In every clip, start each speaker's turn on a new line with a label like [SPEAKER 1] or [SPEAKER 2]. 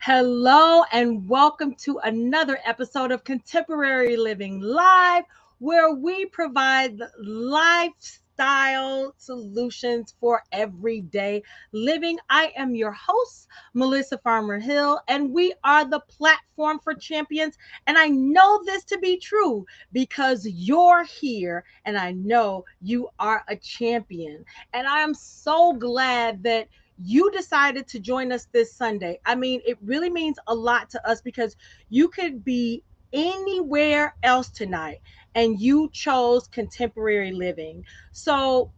[SPEAKER 1] Hello and welcome to another episode of Contemporary Living Live, where we provide lifestyle solutions for everyday living. I am your host, Melissa Farmer Hill, and we are the platform for champions. And I know this to be true because you're here and I know you are a champion. And I am so glad that you decided to join us this Sunday. I mean, it really means a lot to us because you could be anywhere else tonight and you chose contemporary living. So,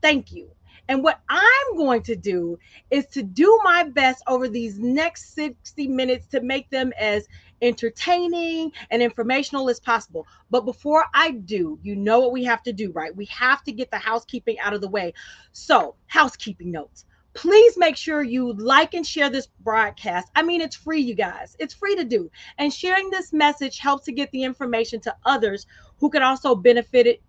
[SPEAKER 1] thank you. And what I'm going to do is to do my best over these next 60 minutes to make them as entertaining and informational as possible. But before I do, you know what we have to do, right? We have to get the housekeeping out of the way. So, housekeeping notes. Please make sure you like and share this broadcast. I mean, it's free, you guys. It's free to do. And sharing this message helps to get the information to others who can also benefit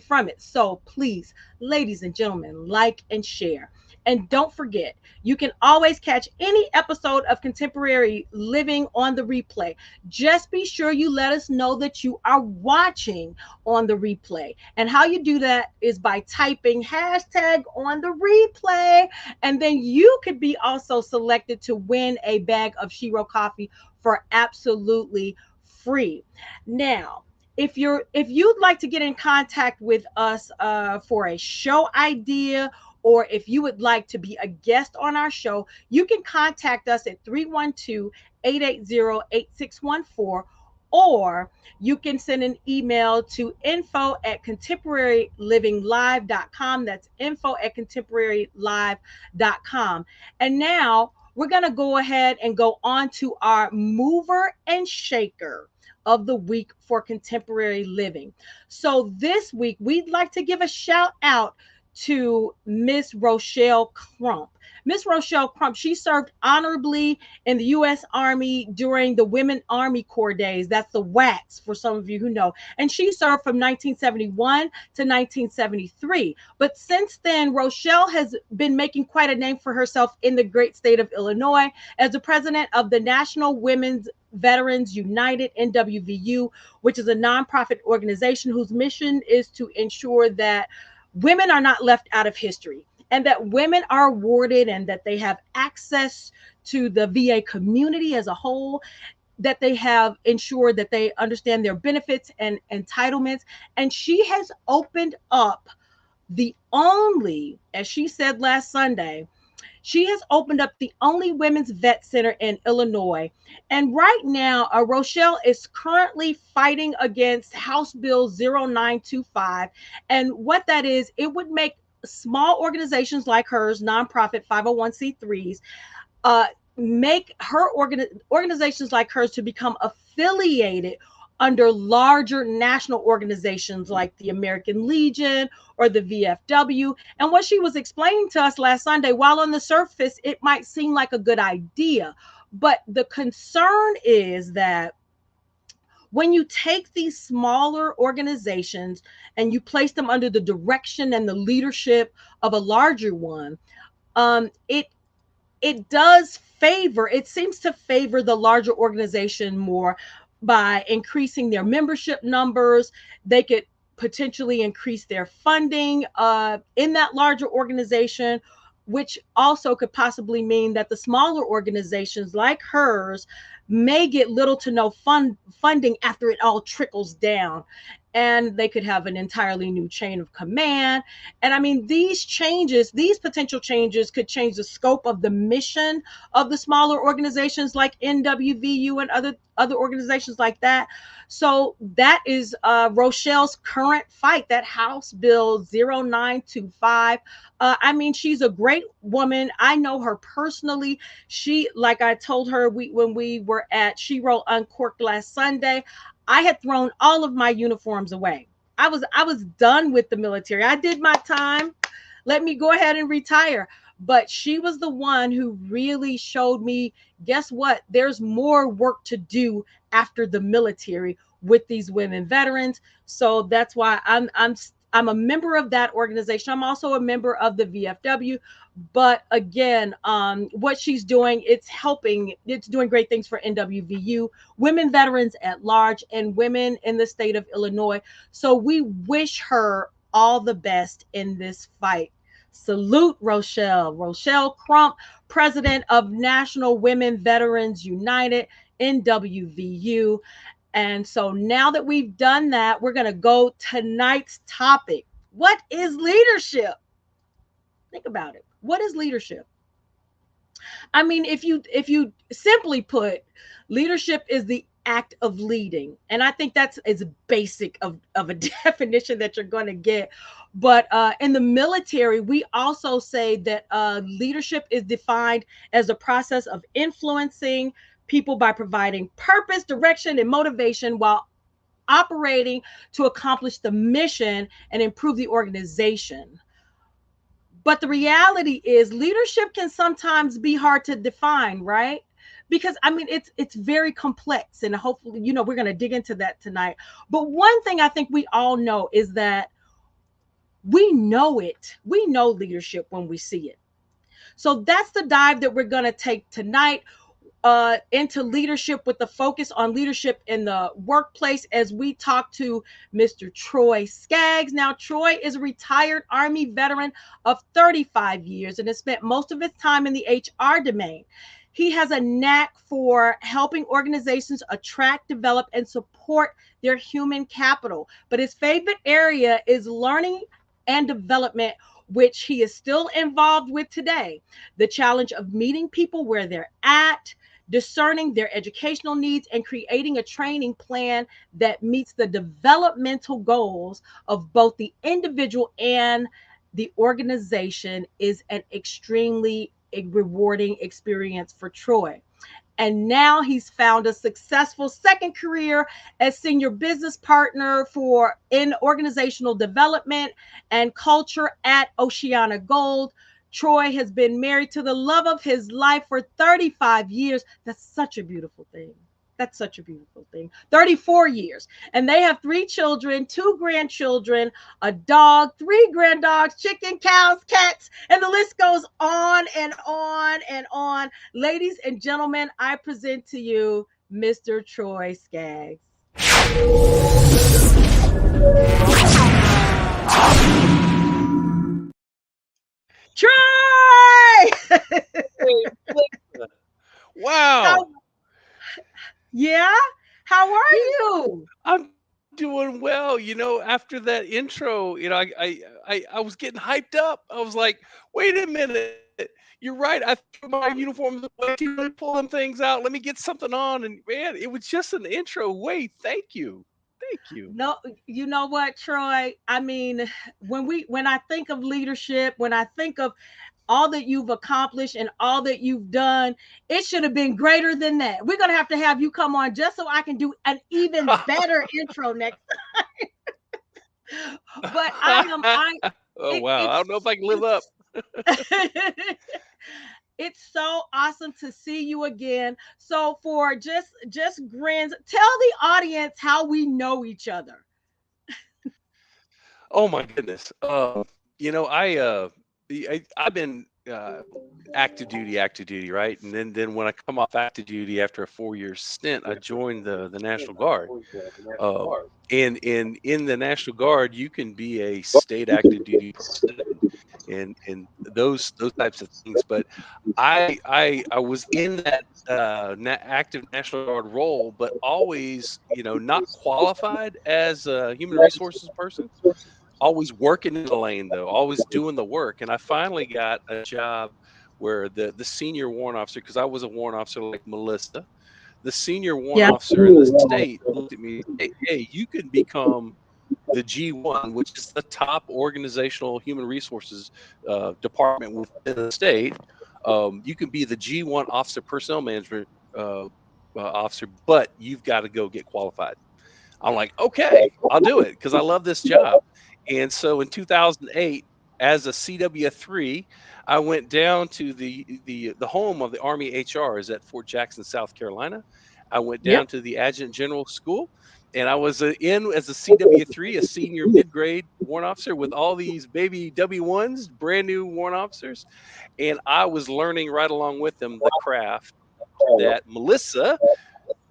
[SPEAKER 1] from it. So please, ladies and gentlemen, like and share. And don't forget, you can always catch any episode of Contemporary Living on the replay. Just be sure you let us know that you are watching on the replay. And how you do that is by typing hashtag on the replay. And then you could be also selected to win a bag of Shiro coffee for absolutely free. Now, if you'd like to get in contact with us for a show idea, or if you would like to be a guest on our show, you can contact us at 312-880-8614, or you can send an email to info@contemporarylivinglive.com. That's info@contemporarylive.com. And now we're going to go ahead and go on to our mover and shaker of the week for contemporary living. So this week, we'd like to give a shout out to Miss Rochelle Crump. Miss Rochelle Crump, she served honorably in the U.S. Army during the Women Army Corps days. That's the WACs for some of you who know. And she served from 1971 to 1973. But since then, Rochelle has been making quite a name for herself in the great state of Illinois as the president of the National Women's Veterans United, NWVU, which is a nonprofit organization whose mission is to ensure that women are not left out of history, and that women are awarded and that they have access to the VA community as a whole, that they have ensured that they understand their benefits and entitlements. And she has opened up the only, as she said last Sunday, she has opened up the only women's vet center in Illinois. And right now, Rochelle is currently fighting against House Bill 0925. And what that is, it would make small organizations like hers, nonprofit 501c3s, uh, make organizations like hers to become affiliated under larger national organizations like the American Legion or the VFW. And what she was explaining to us last Sunday, while on the surface it might seem like a good idea, but the concern is that when you take these smaller organizations and you place them under the direction and the leadership of a larger one, it does favor, it seems to favor the larger organization more by increasing their membership numbers. They could potentially increase their funding in that larger organization, which also could possibly mean that the smaller organizations like hers may get little to no funding after it all trickles down, and they could have an entirely new chain of command. And I mean, these changes, these potential changes could change the scope of the mission of the smaller organizations like NWVU and other organizations like that. So that is Rochelle's current fight, that House Bill 0925. I mean, she's a great woman. I know her personally. She, like I told her, when we were at She Wrote Uncorked last Sunday, I had thrown all of my uniforms away. I was done with the military. I did my time. Let me go ahead and retire. But she was the one who really showed me, guess what? There's more work to do after the military with these women veterans. So that's why I'm a member of that organization. I'm also a member of the VFW. But again, what she's doing, it's helping, it's doing great things for NWVU, women veterans at large, and women in the state of Illinois. So we wish her all the best in this fight. Salute Rochelle. Rochelle Crump, president of National Women Veterans United, NWVU. And so now that we've done that, we're going to go tonight's topic. What is leadership? Think about it. What is leadership? I mean, if you simply put, leadership is the act of leading, and I think that's as basic of a definition that you're going to get. But in the military, we also say that leadership is defined as a process of influencing people by providing purpose, direction, and motivation while operating to accomplish the mission and improve the organization. But the reality is leadership can sometimes be hard to define, right? Because I mean it's very complex, and hopefully, we're going to dig into that tonight. But one thing I think we all know is that we know it. We know leadership when we see it. So that's the dive that we're going to take tonight, into leadership, with the focus on leadership in the workplace, as we talk to Mr. Troy Skaggs. Now, Troy is a retired Army veteran of 35 years and has spent most of his time in the HR domain. He has a knack for helping organizations attract, develop, and support their human capital. But his favorite area is learning and development, which he is still involved with today. The challenge of meeting people where they're at, discerning their educational needs, and creating a training plan that meets the developmental goals of both the individual and the organization is an extremely rewarding experience for Troy. And now he's found a successful second career as senior business partner for in organizational development and culture at OceanaGold. Troy has been married to the love of his life for 35 years. That's such a beautiful thing. That's such a beautiful thing. 34 years. And they have 3 children, 2 grandchildren, a dog, 3 granddogs, chicken, cows, cats, and the list goes on and on and on. Ladies and gentlemen, I present to you Mr. Troy Skaggs. Troy!
[SPEAKER 2] Wow.
[SPEAKER 1] How, yeah? How are
[SPEAKER 2] Yeah,
[SPEAKER 1] you?
[SPEAKER 2] I'm doing well. After that intro, I was getting hyped up. I was like, wait a minute. You're right. I threw my uniforms away. Let me pull them things out. Let me get something on. And man, it was just an intro. Wait, thank you. Thank you.
[SPEAKER 1] No, you know what, Troy? I mean, when I think of leadership, when I think of all that you've accomplished and all that you've done. It should have been greater than that. We're going to have you come on just so I can do an even better intro next. But I
[SPEAKER 2] Oh,
[SPEAKER 1] it,
[SPEAKER 2] wow. I don't know if I can live up.
[SPEAKER 1] it's so awesome to see you again. So for just grins, tell the audience how we know each other.
[SPEAKER 2] Oh my goodness. I've been active duty, right? And then when I come off active duty after a 4 year stint, I joined the National Guard. Um, and in the National Guard, you can be a state active duty person and those types of things. But I was in that active National Guard role, but always not qualified as a human resources person. Always working in the lane though, always doing the work. And I finally got a job where the senior warrant officer, because I was a warrant officer like Melissa, the senior warrant
[SPEAKER 1] Yeah.
[SPEAKER 2] officer in the state looked at me and said, hey, you can become the G1, which is the top organizational human resources department within the state. You can be the G1 officer, personnel management officer, but you've got to go get qualified. I'm like, okay, I'll do it because I love this job. And so in 2008, as a CW3, I went down to the home of the Army HR is at Fort Jackson, South Carolina. I went
[SPEAKER 1] Yep.
[SPEAKER 2] down to the Adjutant General School, and I was in as a CW3, a senior mid grade warrant officer with all these baby W1s, brand new warrant officers, and I was learning right along with them the craft that Melissa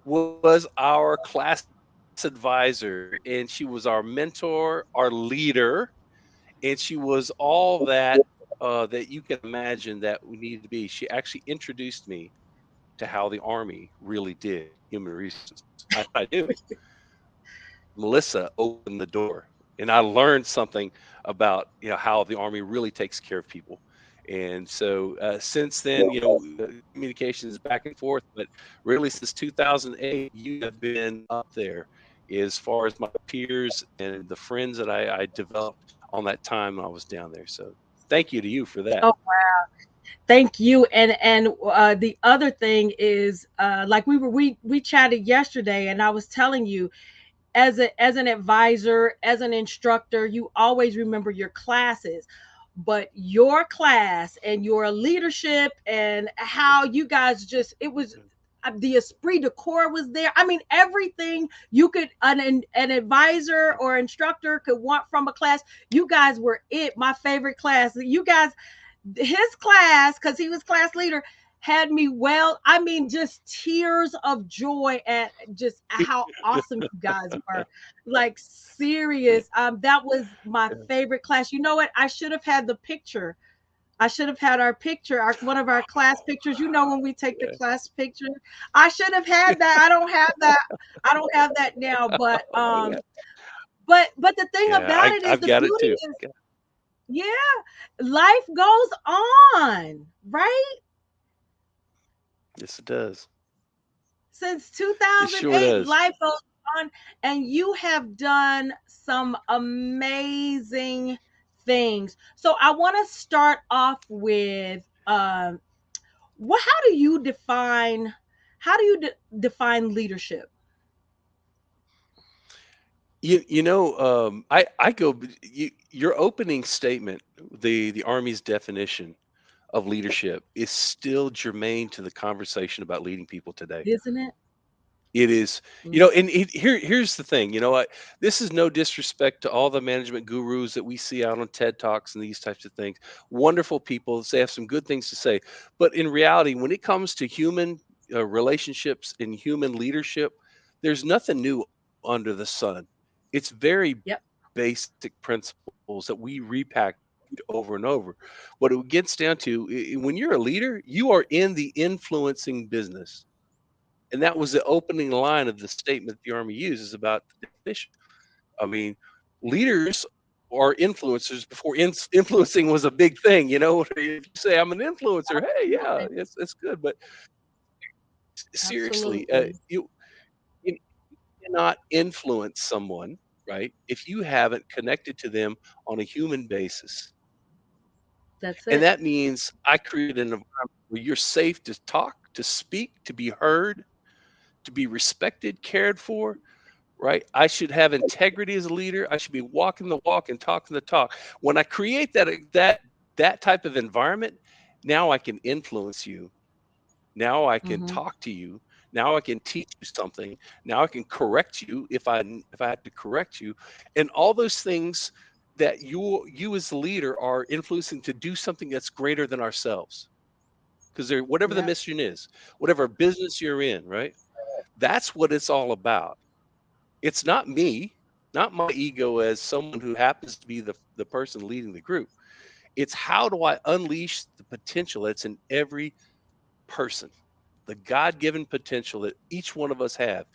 [SPEAKER 2] was our class advisor, and she was our mentor, our leader, and she was all that you can imagine that we needed to be. She actually introduced me to how the Army really did human resources. I thought I knew. Melissa opened the door, and I learned something about how the Army really takes care of people. And so since then, communications back and forth, but really since 2008, you have been up there as far as my peers and the friends that I developed on that time I was down there. So thank you to you for that.
[SPEAKER 1] Oh, thank you. And the other thing is, like we chatted yesterday, and I was telling you, as an advisor, as an instructor, you always remember your classes, but your class and your leadership and how you guys just it was the esprit de corps was there. I mean, everything you could an advisor or instructor could want from a class. You guys were it. My favorite class. You guys, his class, because he was class leader, had me, well, I mean, just tears of joy at just how awesome you guys were. Like, serious. That was my favorite class. You know what? I should have had the picture. I should have had our picture, our one of our class pictures. You know, when we take the
[SPEAKER 2] Yeah.
[SPEAKER 1] class picture, I should have had that. I don't have that. I don't have that now.
[SPEAKER 2] Yeah,
[SPEAKER 1] But the thing
[SPEAKER 2] yeah,
[SPEAKER 1] about it is
[SPEAKER 2] I've
[SPEAKER 1] the
[SPEAKER 2] got it
[SPEAKER 1] beauty
[SPEAKER 2] too.
[SPEAKER 1] is, yeah, life goes on, right?
[SPEAKER 2] Yes, it does.
[SPEAKER 1] Since
[SPEAKER 2] It sure
[SPEAKER 1] 2008,
[SPEAKER 2] does.
[SPEAKER 1] life goes on, and you have done some amazing things. So I want to start off with what how do you define define leadership?
[SPEAKER 2] I go your opening statement, the Army's definition of leadership is still germane to the conversation about leading people today.
[SPEAKER 1] Isn't it?
[SPEAKER 2] It is,
[SPEAKER 1] Mhm.
[SPEAKER 2] and here's the thing, this is no disrespect to all the management gurus that we see out on TED Talks and these types of things. Wonderful people, they have some good things to say, but in reality, when it comes to human relationships and human leadership, there's nothing new under the sun. It's very
[SPEAKER 1] Yep.
[SPEAKER 2] basic principles that we repackage over and over. What it gets down to, when you're a leader, you are in the influencing business, and that was the opening line of the statement the Army uses about the definition. I mean, leaders are influencers before influencing was a big thing. If you say I'm an influencer, hey, yeah,
[SPEAKER 1] Absolutely.
[SPEAKER 2] it's good. But seriously,
[SPEAKER 1] Absolutely.
[SPEAKER 2] you cannot influence someone, right? If you haven't connected to them on a human basis.
[SPEAKER 1] That's
[SPEAKER 2] And
[SPEAKER 1] it.
[SPEAKER 2] that means I create an environment where you're safe to talk, to speak, to be heard, to be respected, cared for, right? I should have integrity as a leader. I should be walking the walk and talking the talk. When I create that type of environment, now I can influence you. Now I can
[SPEAKER 1] Hmm.
[SPEAKER 2] talk to you. Now I can teach you something. Now I can correct you if I had to correct you, and all those things that you as the leader are influencing to do something that's greater than ourselves. Because there, whatever the
[SPEAKER 1] Yeah.
[SPEAKER 2] mission is, whatever business you're in, right? That's what it's all about. It's not me, not my ego as someone who happens to be the person leading the group. It's how do I unleash the potential that's in every person, the God-given potential that each one of us have.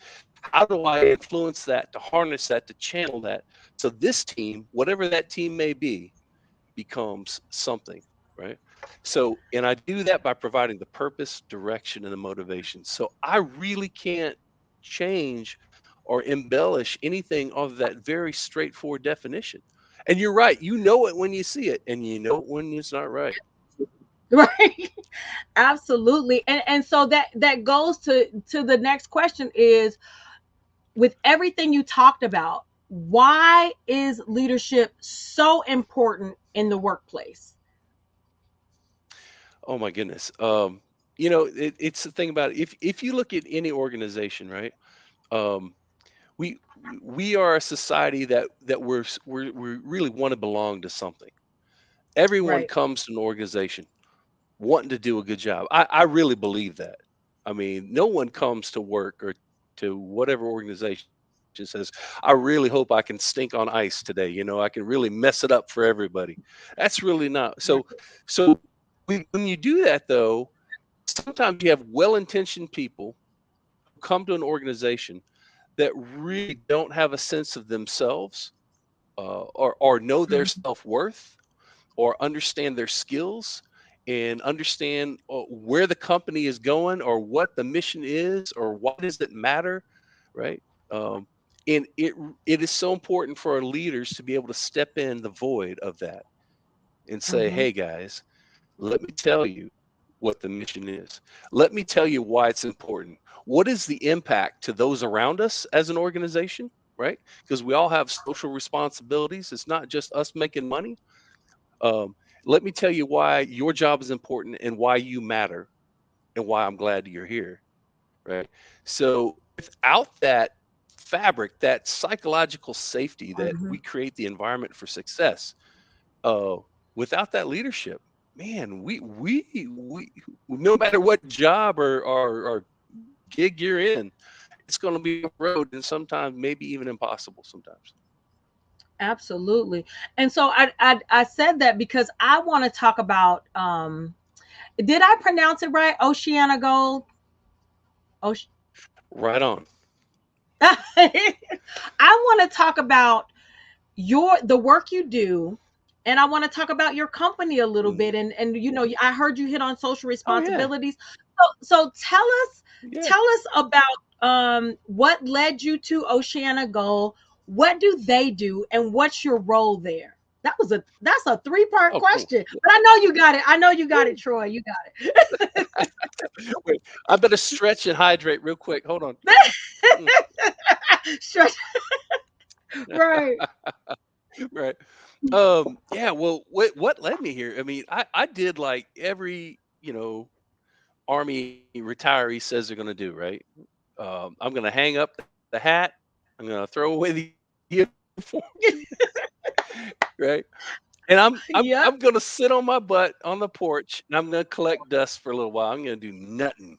[SPEAKER 2] How do I influence that, to harness that, to channel that, so this team, whatever that team may be, becomes something, right? So, and I do that by providing the purpose, direction, and the motivation. So I really can't change or embellish anything of that very straightforward definition. And you're right, you know it when you see it, and you know it when it's not right.
[SPEAKER 1] Right. Absolutely. And so that goes to the next question is, with everything you talked about, why is leadership so important in the workplace?
[SPEAKER 2] Oh my goodness. It's the thing about it. If you look at any organization, right? Um, we are a society that we really want to belong to something. Everyone
[SPEAKER 1] Right.
[SPEAKER 2] comes to an organization wanting to do a good job. I really believe that. I mean, no one comes to work or to whatever organization says, I really hope I can stink on ice today. I can really mess it up for everybody. That's really not. So when you do that though, sometimes you have well-intentioned people who come to an organization that really don't have a sense of themselves, or know their
[SPEAKER 1] Mhm.
[SPEAKER 2] self-worth, or understand their skills, and understand where the company is going, or what the mission is, or why does it matter, right? um, and it is so important for our leaders to be able to step in the void of that and say,
[SPEAKER 1] Mhm.
[SPEAKER 2] hey guys, let me tell you what the mission is. Let me tell you why it's important. What is the impact to those around us as an organization, right? Because we all have social responsibilities. It's not just us making money. um, Let me tell you why your job is important and why you matter, and why I'm glad you're here, right? So without that fabric, that psychological safety that
[SPEAKER 1] Mhm.
[SPEAKER 2] we create the environment for success, uh, without that leadership, man, we no matter what job or gig you're in, it's going to be a rough road, and sometimes maybe even impossible sometimes.
[SPEAKER 1] Absolutely. And so I said that because I want to talk about, did I pronounce it right? OceanaGold. Oce-
[SPEAKER 2] Right on.
[SPEAKER 1] I want to talk about the work you do, and I want to talk about your company a little
[SPEAKER 2] Mhm.
[SPEAKER 1] bit, and I heard you hit on social
[SPEAKER 2] Oh yeah,
[SPEAKER 1] responsibilities. So
[SPEAKER 2] yeah.
[SPEAKER 1] tell us about what led you to Oceana Gold. What do they do, and what's your role there? That's a three-part
[SPEAKER 2] Oh, cool.
[SPEAKER 1] question, but I know you got it. I know you got it, Troy. You got
[SPEAKER 2] Wait, I better stretch and hydrate real quick. Hold on. Mm.
[SPEAKER 1] it. Stretch. Right.
[SPEAKER 2] Right. Yeah, well, what led me here? I mean, I did like every, army retiree says they're going to do, right? I'm going to hang up the hat. I'm going to throw away the uniform, right? And I'm
[SPEAKER 1] Yep.
[SPEAKER 2] going to sit on my butt on the porch, and I'm going to collect dust for a little while. I'm going to do nothing.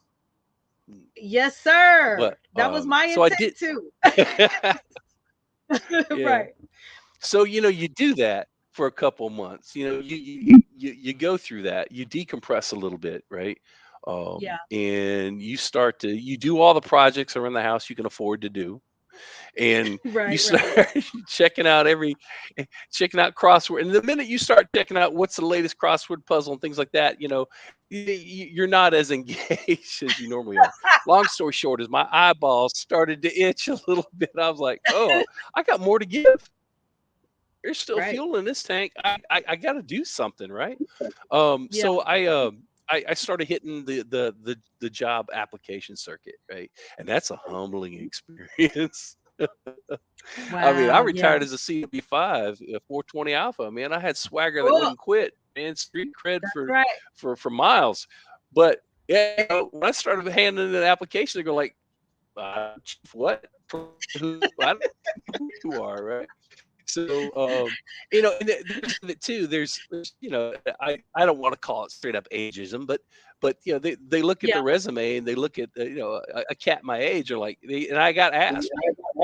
[SPEAKER 2] Mm.
[SPEAKER 1] Yes, sir.
[SPEAKER 2] But
[SPEAKER 1] That was my
[SPEAKER 2] so I
[SPEAKER 1] intent
[SPEAKER 2] did.
[SPEAKER 1] too.
[SPEAKER 2] Yeah.
[SPEAKER 1] Right.
[SPEAKER 2] So, you do that for a couple months. You go through that. You decompress a little bit, right?
[SPEAKER 1] Yeah.
[SPEAKER 2] And you do all the projects around the house you can afford to do, and you
[SPEAKER 1] Right.
[SPEAKER 2] start
[SPEAKER 1] Right.
[SPEAKER 2] checking out checking out crossword. And the minute you start checking out what's the latest crossword puzzle and things like that, you're not as engaged as you normally are. Long story short is my eyeballs started to itch a little bit. I was like, oh, I got more to give. there's still
[SPEAKER 1] Right.
[SPEAKER 2] fuel in this tank. I got to do something, right?
[SPEAKER 1] Yeah.
[SPEAKER 2] So I started hitting the job application circuit, right? And that's a humbling experience. I mean, I
[SPEAKER 1] Wow. Yeah.
[SPEAKER 2] retired as a CW5, 420 Alpha. Man, I had swagger that
[SPEAKER 1] Oh,
[SPEAKER 2] wouldn't quit, man. Street cred
[SPEAKER 1] that's right.
[SPEAKER 2] for miles. But yeah, when I started handing in an application, they go like, "Chief, what? Who? I don't know who you are, right?" So, and there's of it too. There's, I don't want to call it straight up ageism, but they look at
[SPEAKER 1] Yeah.
[SPEAKER 2] the resume and they look at a cat my age are like, and I got asked,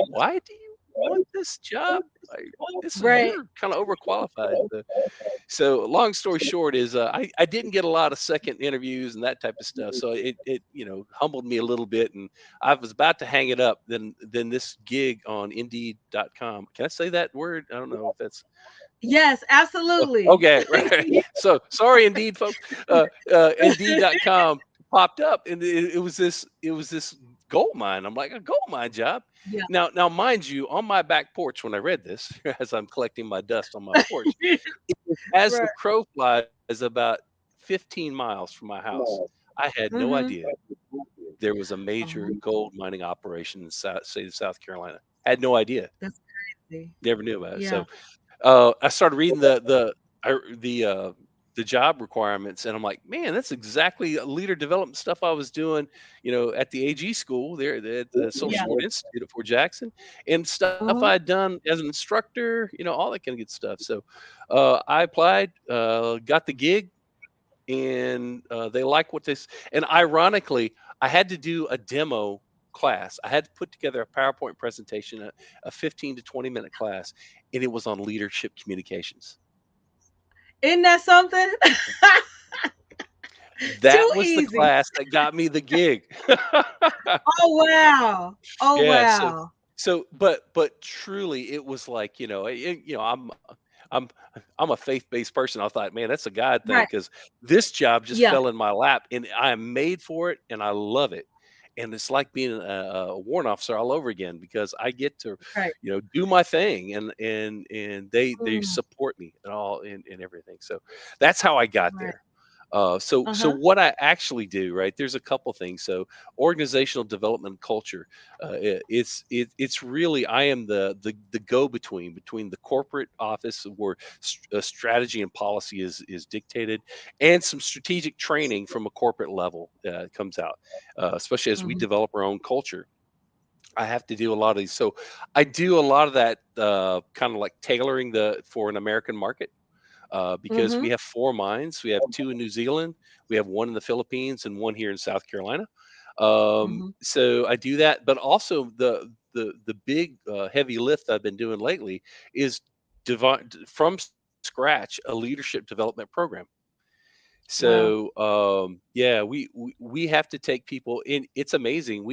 [SPEAKER 2] why do you want this job? Like,
[SPEAKER 1] Right.
[SPEAKER 2] you're kind of overqualified. So long story short is I didn't get a lot of second interviews and that type of stuff. So it humbled me a little bit, and I was about to hang it up. Then this gig on Indeed.com. Can I say that word? I don't know if that's
[SPEAKER 1] Yes, absolutely.
[SPEAKER 2] okay. Right. So sorry, Indeed, folks. Indeed.com popped up, and it was this gold mine. I'm like, a gold mine job.
[SPEAKER 1] Yeah.
[SPEAKER 2] Now, mind you, on my back porch when I read this, as I'm collecting my dust on my porch, as the
[SPEAKER 1] Right.
[SPEAKER 2] crow flies about 15 miles from my house. I had no
[SPEAKER 1] Mhm.
[SPEAKER 2] idea there was a major
[SPEAKER 1] Oh,
[SPEAKER 2] gold mining operation in the state of South Carolina. Had no idea.
[SPEAKER 1] that's crazy.
[SPEAKER 2] Never knew about it.
[SPEAKER 1] Yeah.
[SPEAKER 2] So I started reading the job requirements, and I'm like, man, that's exactly leader development stuff I was doing, at the AG school there at the Social
[SPEAKER 1] Yeah.
[SPEAKER 2] Sport Institute at Fort Jackson, and stuff I
[SPEAKER 1] Mhm.
[SPEAKER 2] had done as an instructor, all that kind of good stuff. So I applied, got the gig, and they like what this. And ironically, I had to do a demo class. I had to put together a PowerPoint presentation, a 15 to 20-minute class, and it was on leadership communications.
[SPEAKER 1] Isn't that something? Too
[SPEAKER 2] That was the
[SPEAKER 1] easy.
[SPEAKER 2] class that got me the gig.
[SPEAKER 1] Oh, wow. Oh,
[SPEAKER 2] Yeah, so
[SPEAKER 1] wow.
[SPEAKER 2] but truly it was like, I'm I'm a faith-based person. I thought, man, that's a God thing
[SPEAKER 1] Right.
[SPEAKER 2] because this job just
[SPEAKER 1] Yeah.
[SPEAKER 2] fell in my lap and I am made for it and I love it. And it's like being a warrant officer all over again because I get to,
[SPEAKER 1] Right.
[SPEAKER 2] do my thing and they
[SPEAKER 1] Mm.
[SPEAKER 2] support me and all and everything. So that's how I got
[SPEAKER 1] Right.
[SPEAKER 2] there. So
[SPEAKER 1] Uh-huh.
[SPEAKER 2] what I actually do, right? There's a couple things. So organizational development and culture, it's really I am the go between the corporate office where strategy and policy is dictated, and some strategic training from a corporate level comes out, especially as we
[SPEAKER 1] Mhm.
[SPEAKER 2] develop our own culture. I have to do a lot of these. So I do a lot of that kind of like tailoring the for an American market because we
[SPEAKER 1] Mhm.
[SPEAKER 2] have 4 mines. We have 2 in New Zealand, we have 1 in the Philippines, and 1 here in South Carolina.
[SPEAKER 1] Mhm.
[SPEAKER 2] So I do that, but also the big heavy lift I've been doing lately is from scratch a leadership development program.
[SPEAKER 1] Wow.
[SPEAKER 2] So yeah, we have to take people in. It's amazing.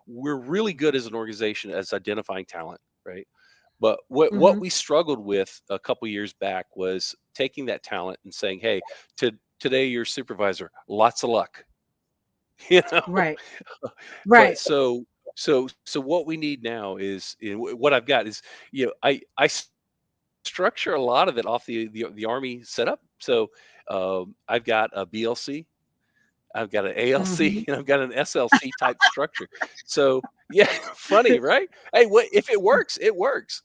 [SPEAKER 2] We're really good as an organization as identifying talent, right? But what
[SPEAKER 1] Mhm.
[SPEAKER 2] we struggled with a couple years back was taking that talent and saying, "Hey, to today your supervisor, lots of luck." You know.
[SPEAKER 1] Right.
[SPEAKER 2] But
[SPEAKER 1] Right.
[SPEAKER 2] so what we need now is what I've got is I structure a lot of it off the army setup. So I've got a BLC, I've got an ALC, and
[SPEAKER 1] Mhm.
[SPEAKER 2] I've got an SLC type structure. So yeah, funny, right? Hey, what if it works? It works.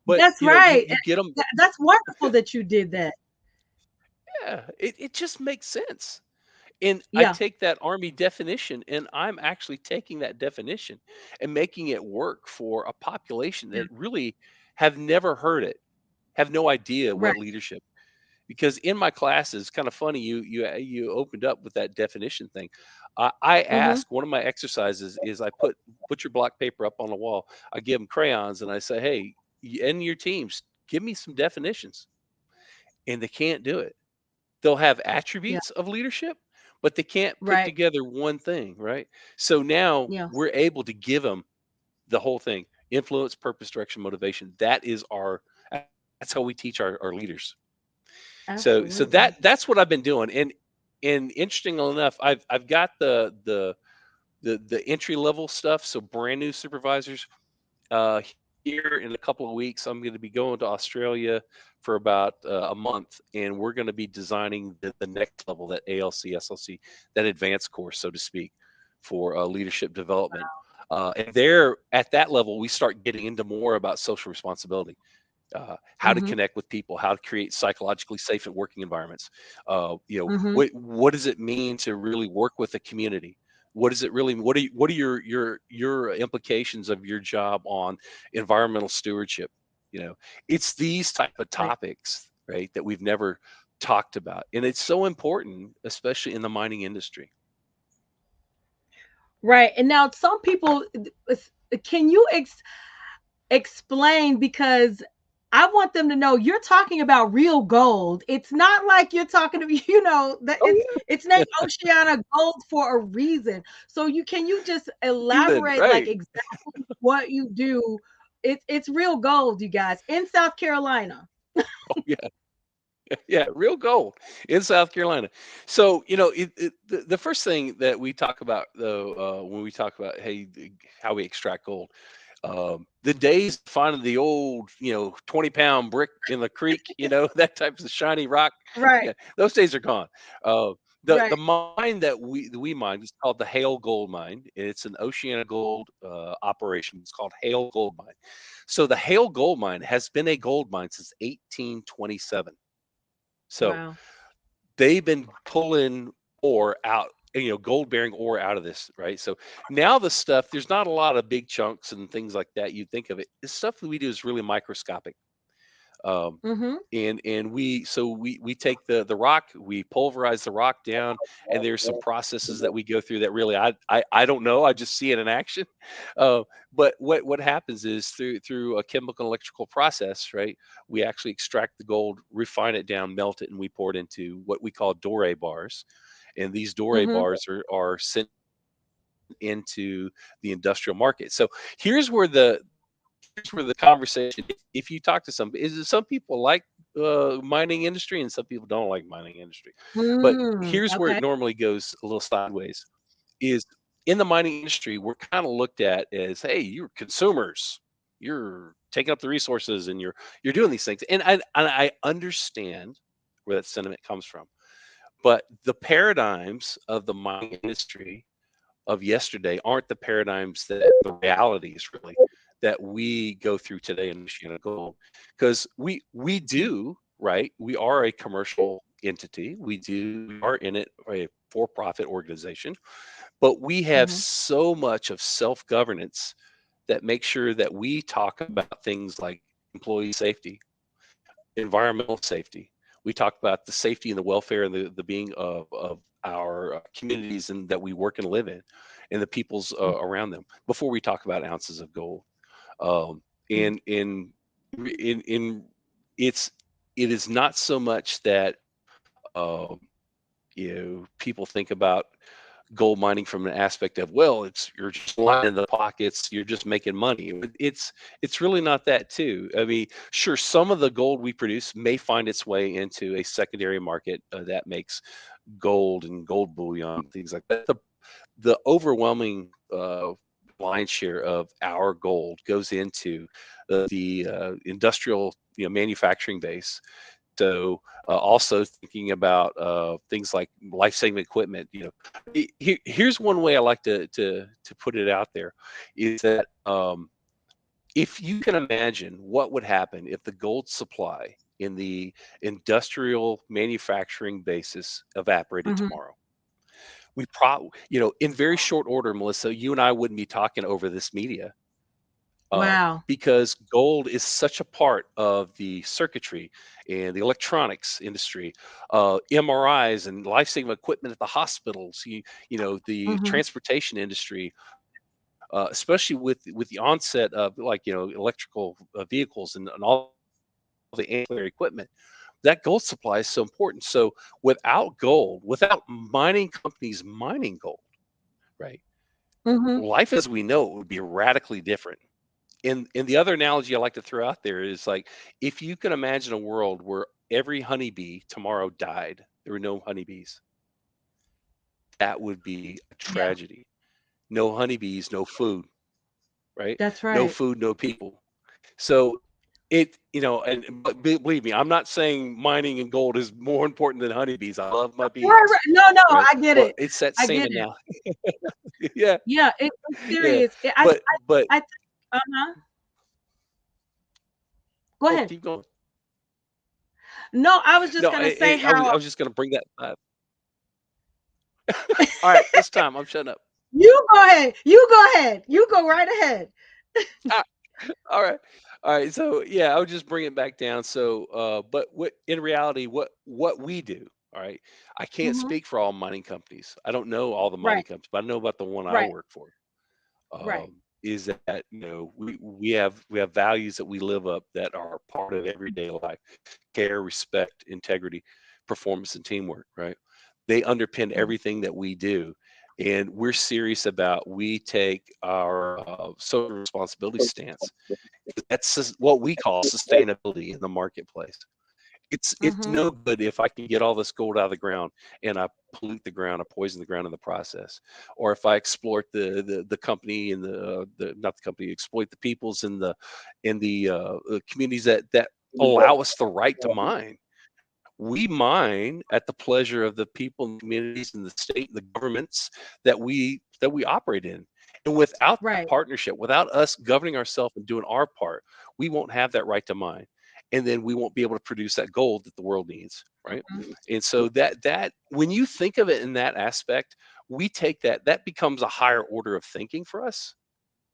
[SPEAKER 2] But
[SPEAKER 1] That's
[SPEAKER 2] you
[SPEAKER 1] right.
[SPEAKER 2] you get them.
[SPEAKER 1] That's wonderful that you did that.
[SPEAKER 2] Yeah, it just makes sense. And I
[SPEAKER 1] Yeah.
[SPEAKER 2] take that army definition and I'm actually taking that definition and making it work for a population
[SPEAKER 1] Yeah.
[SPEAKER 2] that really have never heard it, have no idea
[SPEAKER 1] Right.
[SPEAKER 2] what leadership. Because in my classes, kind of funny, you opened up with that definition thing. I
[SPEAKER 1] Mhm.
[SPEAKER 2] ask one of my exercises is I put your block paper up on the wall. I give them crayons and I say, hey, and your teams, give me some definitions, and they can't do it. They'll have
[SPEAKER 1] Yeah.
[SPEAKER 2] attributes of leadership, but they can't put
[SPEAKER 1] Right.
[SPEAKER 2] together one thing, right? So now
[SPEAKER 1] Yeah.
[SPEAKER 2] we're able to give them the whole thing: influence, purpose, direction, motivation. That's how we teach our leaders. So
[SPEAKER 1] Absolutely.
[SPEAKER 2] that's what I've been doing. And interestingly enough, I've got the entry level stuff. So brand new supervisors here in a couple of weeks. I'm going to be going to Australia for about a month, and we're going to be designing the next level, that ALC, SLC, that advanced course, so to speak, for leadership development. And there, at that level, we start getting into more about social responsibility, how to
[SPEAKER 1] Mhm.
[SPEAKER 2] connect with people, how to create psychologically safe and working environments.
[SPEAKER 1] Mhm.
[SPEAKER 2] What does it mean to really work with the community? What does it really? What are your implications of your job on environmental stewardship? You know, it's these type of
[SPEAKER 1] Right.
[SPEAKER 2] topics, right, that we've never talked about, and it's so important, especially in the mining industry.
[SPEAKER 1] Right. And now some people can you explain, because I want them to know you're talking about real gold. It's not like you're talking to that
[SPEAKER 2] Oh yeah,
[SPEAKER 1] it's named Oceana Gold for a reason. So you just
[SPEAKER 2] even
[SPEAKER 1] elaborate like
[SPEAKER 2] right.
[SPEAKER 1] exactly what you do? It's real gold, you guys, in South Carolina.
[SPEAKER 2] Oh yeah. Yeah, real gold in South Carolina. So, the first thing that we talk about, though, when we talk about, hey, how we extract gold, the days of finding the old, 20-pound brick in the creek, that type of shiny rock,
[SPEAKER 1] Right,
[SPEAKER 2] yeah, those days are gone. Uh, the
[SPEAKER 1] right.
[SPEAKER 2] mine that we mine is called the Hale Gold Mine. It's an OceanaGold operation. It's called Hale Gold Mine. So the Hale Gold Mine has been a gold mine since 1827. So
[SPEAKER 1] Wow.
[SPEAKER 2] they've been pulling ore out, gold bearing ore out of this, right? So now the stuff, there's not a lot of big chunks and things like that. You think of it. The stuff that we do is really microscopic. Um,
[SPEAKER 1] Mhm.
[SPEAKER 2] and we take the rock, we pulverize the rock down, and there's some processes that we go through that really I don't know. I just see it in action. Uh, but what happens is through a chemical and electrical process, right? We actually extract the gold, refine it down, melt it, and we pour it into what we call doré bars. And these doré
[SPEAKER 1] Mhm.
[SPEAKER 2] bars are sent into the industrial market. So here's where the conversation, if you talk to some people like mining industry and some people don't like mining industry, but here's where it
[SPEAKER 1] Okay.
[SPEAKER 2] normally goes a little sideways, is in the mining industry we're kind of looked at as, hey, you're consumers, you're taking up the resources, and you're doing these things, and I understand where that sentiment comes from, but the paradigms of the mining industry of yesterday aren't the paradigms, that the realities really that we go through today in Oceana Gold. Because we do, right, we are a commercial entity, we are in it a for-profit organization, but we have
[SPEAKER 1] Mhm.
[SPEAKER 2] so much of self-governance that makes sure that we talk about things like employee safety, environmental safety. We talk about the safety and the welfare and the being of our communities and that we work and live in, and the peoples around them, before we talk about ounces of gold. Um,
[SPEAKER 1] Mhm.
[SPEAKER 2] and in it's it is not so much that um, people think about gold mining from an aspect of, well, it's you're just lining the pockets, you're just making money. It's really not that too. I mean, sure, some of the gold we produce may find its way into a secondary market that makes gold and gold bullion, things like that. The overwhelming lion's share of our gold goes into the industrial, manufacturing base. So also thinking about things like life-saving equipment. Here's one way I like to put it out there, is that if you can imagine what would happen if the gold supply in the industrial manufacturing basis evaporated
[SPEAKER 1] Mhm.
[SPEAKER 2] tomorrow, we probably, in very short order, Melissa, you and I wouldn't be talking over this media,
[SPEAKER 1] Wow.
[SPEAKER 2] because gold is such a part of the circuitry and the electronics industry, MRIs and life-saving equipment at the hospitals, the
[SPEAKER 1] Mhm.
[SPEAKER 2] transportation industry, especially with the onset of, like, electrical vehicles and all the ancillary equipment. That gold supply is so important. So without gold, without mining companies mining gold, right,
[SPEAKER 1] Mhm.
[SPEAKER 2] life as we know it would be radically different. And the other analogy I like to throw out there is, like, if you can imagine a world where every honeybee tomorrow died, there were no honeybees, that would be a
[SPEAKER 1] Yeah.
[SPEAKER 2] tragedy. No honeybees, no food, right?
[SPEAKER 1] That's
[SPEAKER 2] No
[SPEAKER 1] right.
[SPEAKER 2] food, no people. So but believe me, I'm not saying mining and gold is more important than honeybees. I love my
[SPEAKER 1] Right,
[SPEAKER 2] bees,
[SPEAKER 1] right. No, no,
[SPEAKER 2] right?
[SPEAKER 1] I get
[SPEAKER 2] But
[SPEAKER 1] it.
[SPEAKER 2] it's that
[SPEAKER 1] I
[SPEAKER 2] same
[SPEAKER 1] get it.
[SPEAKER 2] analogy. Yeah,
[SPEAKER 1] Yeah, it's
[SPEAKER 2] yeah.
[SPEAKER 1] serious.
[SPEAKER 2] But
[SPEAKER 1] I uh-huh. Go
[SPEAKER 2] oh,
[SPEAKER 1] ahead.
[SPEAKER 2] keep going.
[SPEAKER 1] No, I was just
[SPEAKER 2] No,
[SPEAKER 1] gonna say how
[SPEAKER 2] I was just gonna bring that. All right, this time I'm shutting up.
[SPEAKER 1] you go ahead. You go ahead. You go right ahead.
[SPEAKER 2] All right. All right. So yeah, I would just bring it back down. So but what in reality, what we do, all right. I can't
[SPEAKER 1] Mhm.
[SPEAKER 2] speak for all mining companies. I don't know all the mining
[SPEAKER 1] Right,
[SPEAKER 2] companies, but I know about the one I
[SPEAKER 1] right,
[SPEAKER 2] work for.
[SPEAKER 1] right.
[SPEAKER 2] Is that, we have values that we live up that are part of everyday life: care, respect, integrity, performance, and teamwork, right? They underpin
[SPEAKER 1] Mhm.
[SPEAKER 2] everything that we do. And we're serious about, we take our social responsibility stance. That's what we call sustainability in the marketplace. It's
[SPEAKER 1] Mhm.
[SPEAKER 2] no good if I can get all this gold out of the ground and I pollute the ground, I poison the ground in the process, or if I exploit the company and the not the company, exploit the peoples and the communities that allow us the right to mine. We mine at the pleasure of the people and communities and the state and the governments that we operate in. And without that
[SPEAKER 1] Right.
[SPEAKER 2] partnership, without us governing ourselves and doing our part, we won't have that right to mine. And then we won't be able to produce that gold that the world needs, right?
[SPEAKER 1] Mhm.
[SPEAKER 2] And so that when you think of it in that aspect, we take that becomes a higher order of thinking for us.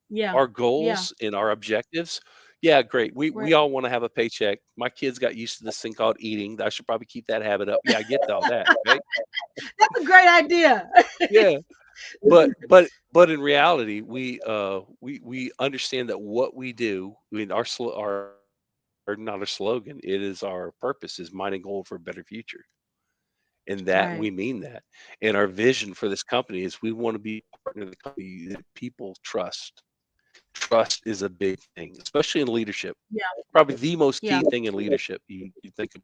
[SPEAKER 1] Yeah.
[SPEAKER 2] Our
[SPEAKER 1] Yeah.
[SPEAKER 2] goals and our objectives. Yeah, great. We
[SPEAKER 1] Right.
[SPEAKER 2] all want to have a paycheck. My kids got used to this thing called eating. I should probably keep that habit up. Yeah, I get all that, right?
[SPEAKER 1] That's a great idea.
[SPEAKER 2] Yeah, but in reality, we understand that what we do, I mean, our not a slogan, it is our purpose is mining gold for a better future. And that
[SPEAKER 1] Right.
[SPEAKER 2] we mean that. And our vision for this company is we want to be a partner of the company that people trust. Trust is a big thing, especially in leadership.
[SPEAKER 1] Yeah.
[SPEAKER 2] Probably the most
[SPEAKER 1] Yeah.
[SPEAKER 2] key thing in leadership you think of.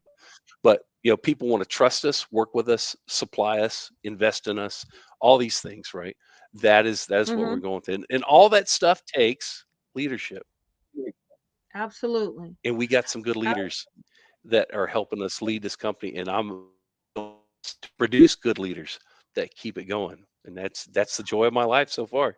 [SPEAKER 2] But people want to trust us, work with us, supply us, invest in us, all these things, right? That is what we're
[SPEAKER 1] Mhm.
[SPEAKER 2] going with. And all that stuff takes leadership.
[SPEAKER 1] Absolutely.
[SPEAKER 2] And we got some good
[SPEAKER 1] Uh,
[SPEAKER 2] leaders that are helping us lead this company. And I'm to produce good leaders that keep it going. And that's the joy of my life so far.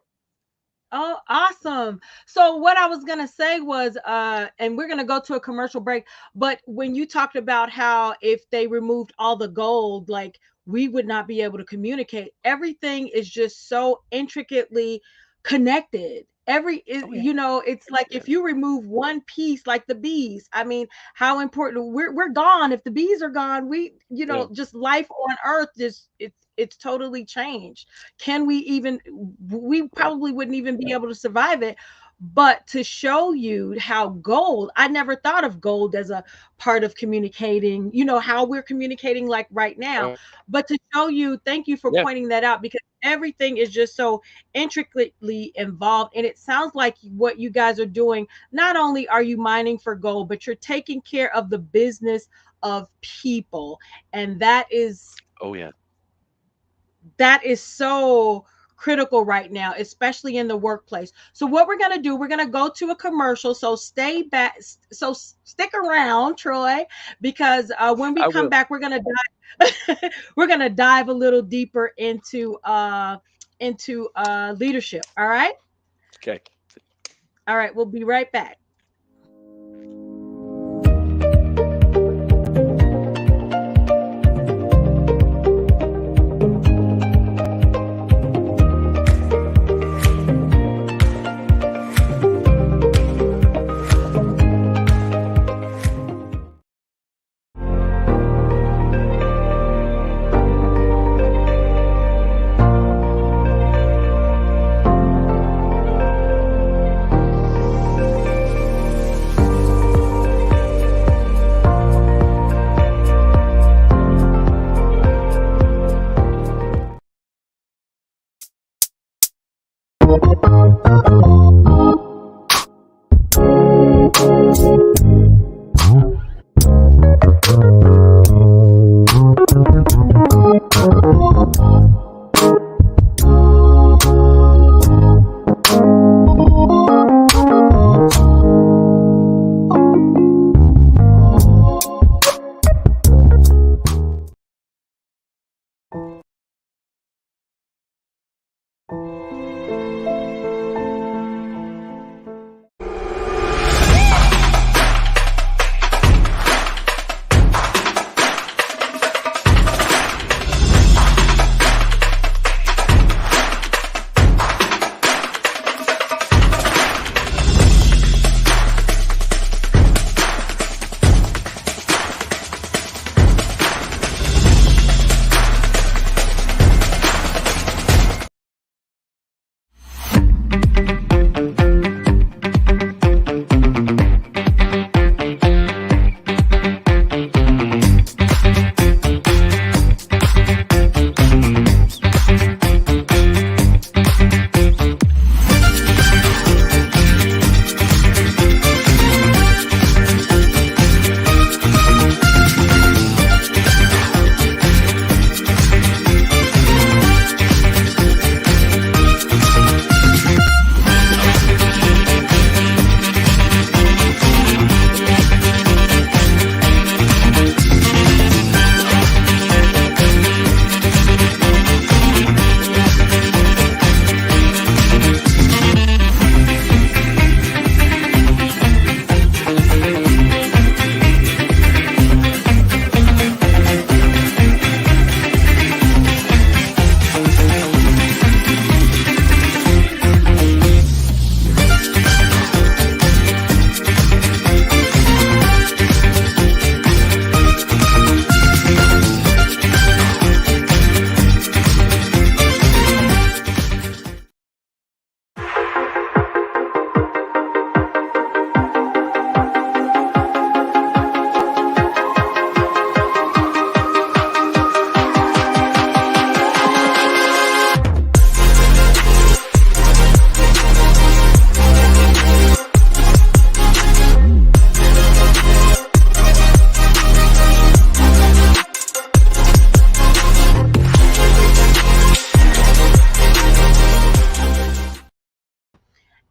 [SPEAKER 1] Oh, awesome. So what I was gonna say was, and we're gonna go to a commercial break, but when you talked about how if they removed all the gold, like we would not be able to communicate, everything is just so intricately connected.
[SPEAKER 2] Oh yeah.
[SPEAKER 1] It's like
[SPEAKER 2] Yeah.
[SPEAKER 1] if you remove one piece, like the bees, I mean, how important we're gone. If the bees are gone,
[SPEAKER 2] Yeah.
[SPEAKER 1] just life on Earth just it's totally changed. Can we even we
[SPEAKER 2] Right.
[SPEAKER 1] probably wouldn't even be able to survive it. But to show you how gold, I never thought of gold as a part of communicating, how we're communicating like right now.
[SPEAKER 2] Right.
[SPEAKER 1] But to show you, thank you for
[SPEAKER 2] Yeah.
[SPEAKER 1] pointing that out because everything is just so intricately involved. And it sounds like what you guys are doing, not only are you mining for gold, but you're taking care of the business of people. And
[SPEAKER 2] Oh yeah.
[SPEAKER 1] that is so critical right now, especially in the workplace. So what we're going to do, we're going to go to a commercial. So stay back. So stick around, Troy, because when we
[SPEAKER 2] I
[SPEAKER 1] come
[SPEAKER 2] will.
[SPEAKER 1] back, we're going to we're going to dive a little deeper into leadership. All right.
[SPEAKER 2] Okay.
[SPEAKER 1] All right. We'll be right back.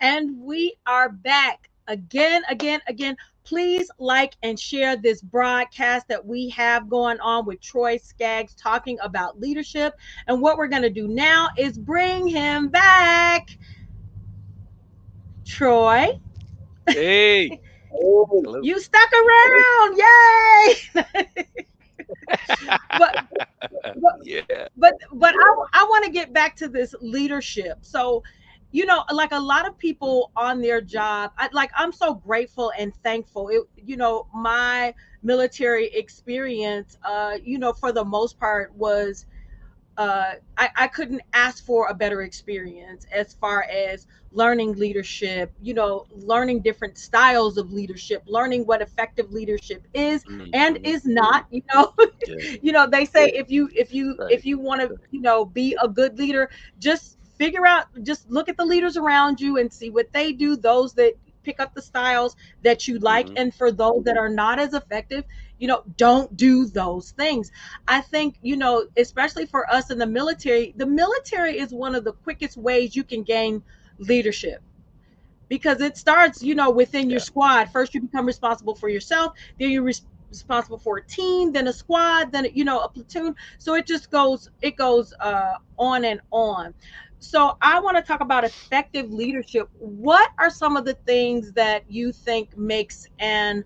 [SPEAKER 1] And we are back again, again, again. Please like and share this broadcast that we have going on with Troy Skaggs talking about leadership. And what we're going to do now is bring him back. Troy,
[SPEAKER 2] Hey, hello.
[SPEAKER 1] you stuck around. Yay! but but
[SPEAKER 2] Yeah.
[SPEAKER 1] but I want to get back to this leadership. So, like a lot of people on their job, I'm so grateful and thankful. My military experience, for the most part was I couldn't ask for a better experience as far as learning leadership, learning different styles of leadership, learning what effective leadership is and
[SPEAKER 2] Mhm.
[SPEAKER 1] is not.
[SPEAKER 2] Yeah.
[SPEAKER 1] They say if you
[SPEAKER 2] Right.
[SPEAKER 1] want to, be a good leader, just look at the leaders around you and see what they do, those that pick up the styles that you like,
[SPEAKER 2] Mhm.
[SPEAKER 1] and for those that are not as effective, don't do those things. I think, especially for us in the military is one of the quickest ways you can gain leadership, because it starts, within your
[SPEAKER 2] Yeah.
[SPEAKER 1] squad. First, you become responsible for yourself, then you're responsible for a team, then a squad, then a platoon. So it goes on and on. So I want to talk about effective leadership. What are some of the things that you think makes an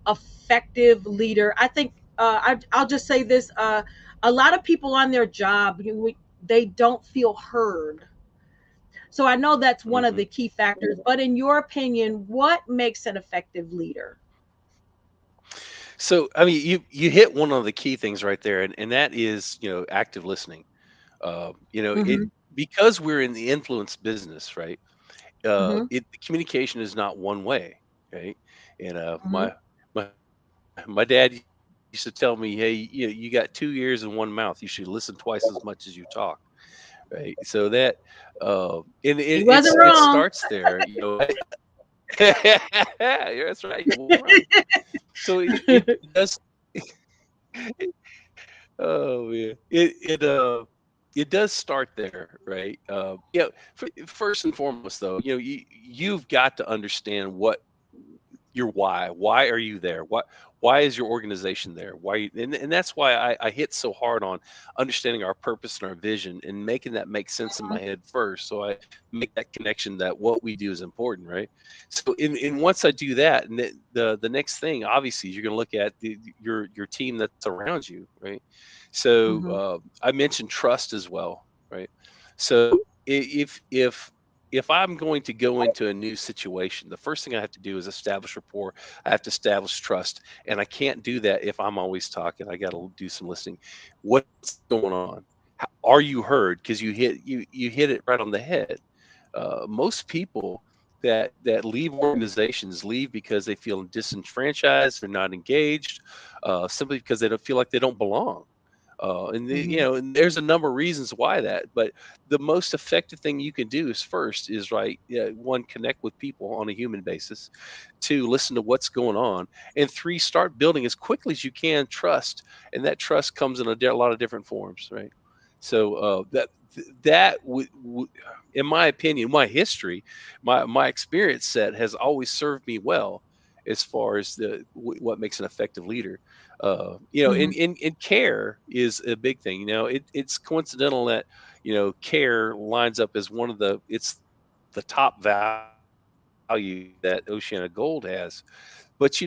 [SPEAKER 1] effective leader? I think I'll just say this: a lot of people on their job, they don't feel heard. So I know that's one of the
[SPEAKER 2] Mhm.
[SPEAKER 1] key factors. But in your opinion, what makes an effective leader?
[SPEAKER 2] So, I mean, you hit one of the key things right there, and that is, active listening. It
[SPEAKER 1] Mm-hmm.
[SPEAKER 2] because we're in the influence business, right?
[SPEAKER 1] Mm-hmm.
[SPEAKER 2] The communication is not one way, right? And
[SPEAKER 1] Mm-hmm.
[SPEAKER 2] my dad used to tell me, "Hey, you got 2 ears and one mouth. You should listen twice as much as you talk." Right? So that, and
[SPEAKER 1] He
[SPEAKER 2] it
[SPEAKER 1] wasn't wrong.
[SPEAKER 2] starts there. Yeah, that's right. You wasn't wrong. So it does. Oh man, it does start there, right? Yeah. First and foremost, though, you've got to understand what your why. Why are you there? Why is your organization there? Why and that's why I hit so hard on understanding our purpose and our vision and making that make sense in my head first. So I make that connection that what we do is important, right? So in once I do that, and the next thing obviously you're gonna look at your team that's around you, right? So
[SPEAKER 1] Mhm.
[SPEAKER 2] I mentioned trust as well, right? So if I'm going to go into a new situation, the first thing I have to do is establish rapport. I have to establish trust, and I can't do that if I'm always talking. I got to do some listening. What's going on? Are you heard? Because you hit it right on the head. Most people that leave organizations leave because they feel disenfranchised, they're not engaged, simply because they don't feel like they don't belong.
[SPEAKER 1] Mhm.
[SPEAKER 2] And there's a number of reasons why that, but the most effective thing you can do is first is right, yeah, one, connect with people on a human basis, two, listen to what's going on, and three, start building as quickly as you can trust, and that trust comes in a lot of different forms, right? So in my opinion, my history, my experience set has always served me well as far as what makes an effective leader.
[SPEAKER 1] Mhm.
[SPEAKER 2] And care is a big thing. It's coincidental that care lines up as one of the top values that OceanaGold has. But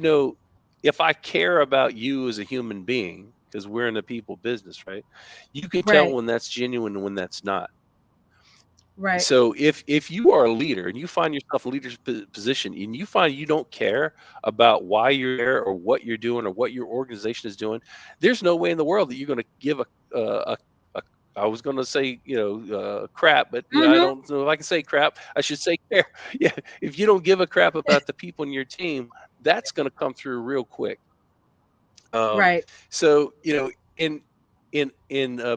[SPEAKER 2] if I care about you as a human being, because we're in the people business, right? You can tell when
[SPEAKER 1] Right.
[SPEAKER 2] that's genuine and when that's not.
[SPEAKER 1] Right.
[SPEAKER 2] So if you are a leader and you find yourself in a leadership position and you find you don't care about why you're there or what you're doing or what your organization is doing, there's no way in the world that you're going to give a I was going to say crap, but I
[SPEAKER 1] Mhm.
[SPEAKER 2] don't know if I can say crap. I should say care. Yeah, if you don't give a crap about the people in your team, that's going to come through real quick. Um,
[SPEAKER 1] Right.
[SPEAKER 2] so in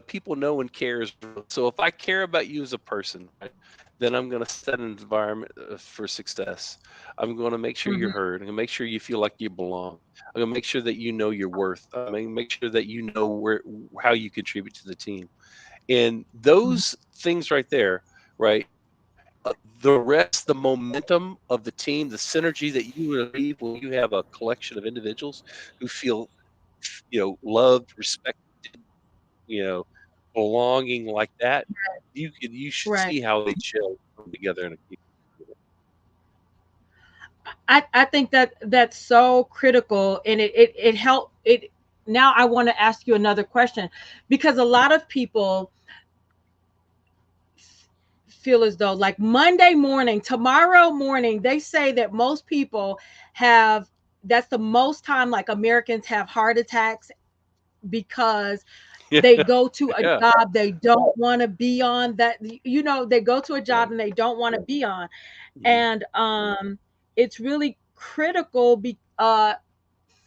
[SPEAKER 2] people know and care is real. So if I care about you as a person, right, then I'm going to set an environment for success. I'm going to make sure you're
[SPEAKER 1] Mhm.
[SPEAKER 2] heard. I'm going to make sure you feel like you belong. I'm going to make sure that you know your worth. I'm going to make sure that you know how you contribute to the team. And
[SPEAKER 1] Mhm.
[SPEAKER 2] those things right there, right? The rest, the momentum of the team, the synergy that you will leave when you have a collection of individuals who feel loved, respected, you know, belonging like that, you should
[SPEAKER 1] Right.
[SPEAKER 2] see how they gel come together in a team.
[SPEAKER 1] I think that that's so critical, and it help it. Now I want to ask you another question, because a lot of people feel as though, like, Monday morning, tomorrow morning, they say that most people have, that's the most time, like, Americans have heart attacks, because
[SPEAKER 2] Yeah,
[SPEAKER 1] they go to a
[SPEAKER 2] yeah,
[SPEAKER 1] job they don't want to be on, that they go to a job
[SPEAKER 2] right.
[SPEAKER 1] and they don't want to be on.
[SPEAKER 2] Mhm.
[SPEAKER 1] And it's really critical,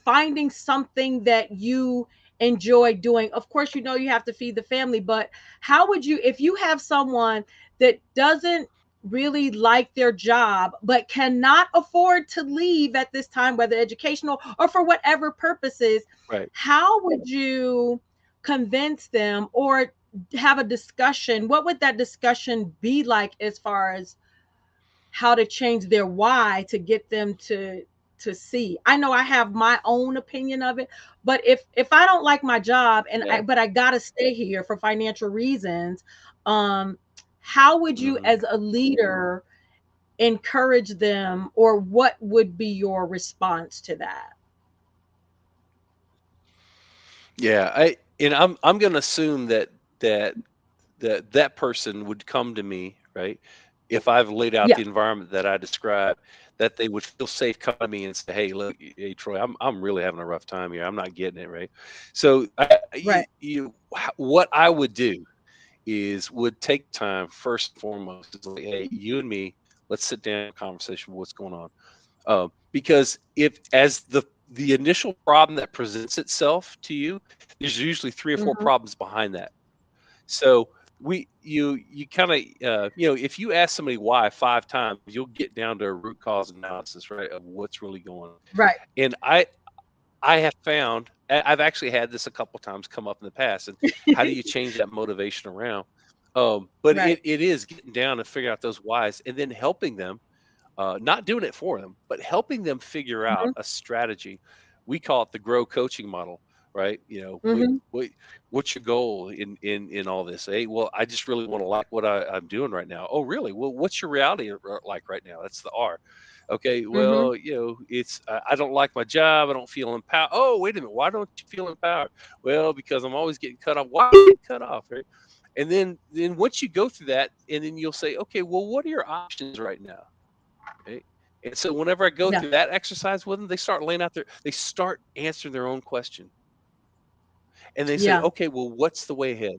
[SPEAKER 1] finding something that you enjoy doing. Of course, you have to feed the family, but how would you, if you have someone that doesn't really like their job but cannot afford to leave at this time, whether educational or for whatever purposes,
[SPEAKER 2] Right.
[SPEAKER 1] how would you convince them, or have a discussion? What would that discussion be like, as far as how to change their why, to get them to see? I know I have my own opinion of it, but if I don't like my job, and
[SPEAKER 2] Yeah.
[SPEAKER 1] I gotta stay here for financial reasons, um how would you,
[SPEAKER 2] Mhm.
[SPEAKER 1] as a leader, encourage them, or what would be your response to that?
[SPEAKER 2] Yeah, I'm gonna assume that that person would come to me, right? If I've laid out
[SPEAKER 1] Yeah.
[SPEAKER 2] the environment that I described, that they would feel safe coming to me and say, "Hey, look, hey Troy, I'm really having a rough time here. I'm not getting it right." So
[SPEAKER 1] Right.
[SPEAKER 2] what I would do is would take time first and foremost. Is like, hey, you and me, let's sit down and have a conversation. What's going on? Because if as the initial problem that presents itself to you, there's usually three or four
[SPEAKER 1] Mhm.
[SPEAKER 2] problems behind that. So you kind of if you ask somebody why 5 times, you'll get down to a root cause analysis, right, of what's really going on.
[SPEAKER 1] Right.
[SPEAKER 2] And I have found I've actually had this a couple times come up in the past. And how do you change that motivation around? But
[SPEAKER 1] Right.
[SPEAKER 2] it is getting down and figuring out those whys and then helping them not doing it for them, but helping them figure out
[SPEAKER 1] Mhm.
[SPEAKER 2] a strategy. We call it the grow coaching model, right?
[SPEAKER 1] Mhm.
[SPEAKER 2] What's your goal in all this? Hey, well, I just really want to like what I'm doing right now. Oh, really? Well, what's your reality like right now? That's the R. Okay,
[SPEAKER 1] Mhm.
[SPEAKER 2] well, it's I don't like my job. I don't feel empowered. Oh, wait a minute. Why don't you feel empowered? Well, because I'm always getting cut off. Why are you getting cut off? Right? And then once you go through that, and then you'll say, okay, well, what are your options right now? Right? And so whenever I go
[SPEAKER 1] Yeah.
[SPEAKER 2] through that exercise with them, they start laying out they start answering their own question. And they say,
[SPEAKER 1] Yeah.
[SPEAKER 2] okay, well, what's the way ahead?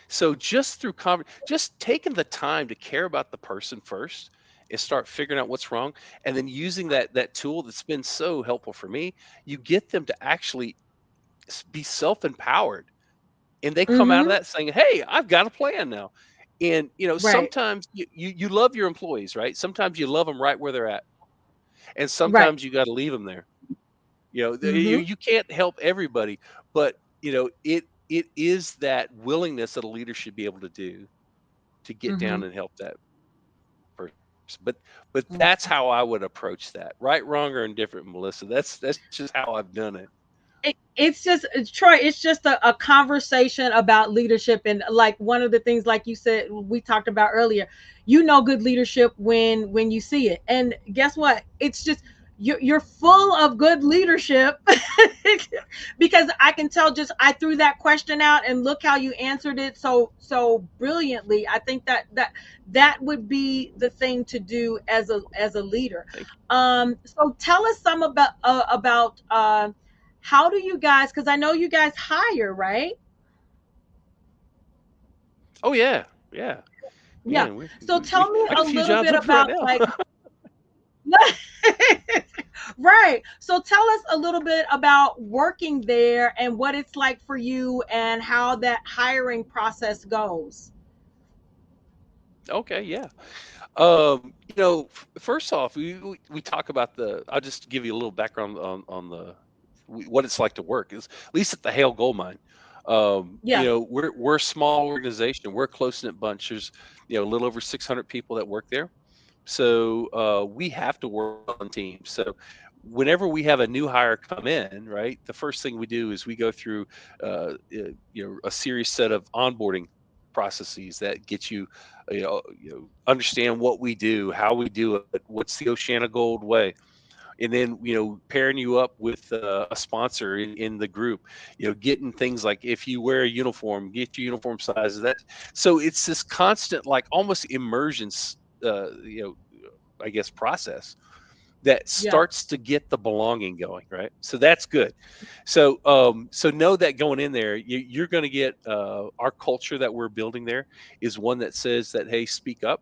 [SPEAKER 2] So just through just taking the time to care about the person first and start figuring out what's wrong, and then using that tool that's been so helpful for me, you get them to actually be self-empowered, and they come out of
[SPEAKER 1] Mhm.
[SPEAKER 2] that saying, "Hey, I've got a plan now." And
[SPEAKER 1] Right.
[SPEAKER 2] sometimes you love your employees, right? Sometimes you love them right where they're at, and
[SPEAKER 1] Right.
[SPEAKER 2] sometimes you got to leave them there.
[SPEAKER 1] Mhm.
[SPEAKER 2] You can't help everybody, but it is that willingness that a leader should be able to do to get down
[SPEAKER 1] Mhm.
[SPEAKER 2] and help that person. But that's how I would approach that. Right, wrong, or indifferent, Melissa. That's just how I've done it.
[SPEAKER 1] It's just Troy, it's just a conversation about leadership. And like one of the things, like you said, we talked about earlier, good leadership when you see it. And guess what, it's just you're full of good leadership because I can tell, just I threw that question out and look how you answered it so brilliantly. I think that would be the thing to do as a leader.
[SPEAKER 2] Thank you.
[SPEAKER 1] So tell us some about how do you guys, because I know you guys hire, right?
[SPEAKER 2] Oh yeah, yeah,
[SPEAKER 1] Yeah.
[SPEAKER 2] man.
[SPEAKER 1] So tell me
[SPEAKER 2] I got
[SPEAKER 1] a
[SPEAKER 2] a few
[SPEAKER 1] little
[SPEAKER 2] jobs
[SPEAKER 1] bit
[SPEAKER 2] open right
[SPEAKER 1] about
[SPEAKER 2] now.
[SPEAKER 1] like right. So tell us a little bit about working there and what it's like for you and how that hiring process goes.
[SPEAKER 2] Okay, yeah. First off, we talk about the. I'll just give you a little background on what it's like to work. Is at least at the Hale Gold Mine.
[SPEAKER 1] Yeah.
[SPEAKER 2] We're a small organization. We're a close knit bunch. There's a little over 600 people that work there. So we have to work on teams. So whenever we have a new hire come in, right, the first thing we do is we go through a serious set of onboarding processes that get understand what we do, how we do it, what's the OceanaGold way, and then pairing you up with a sponsor in the group, getting things like if you wear a uniform, get your uniform sizes. That so it's this constant like almost immersion I guess process that
[SPEAKER 1] Yeah.
[SPEAKER 2] starts to get the belonging going, right? So that's good. So know that going in there, you're going to get our culture that we're building there is one that says that, hey, speak up.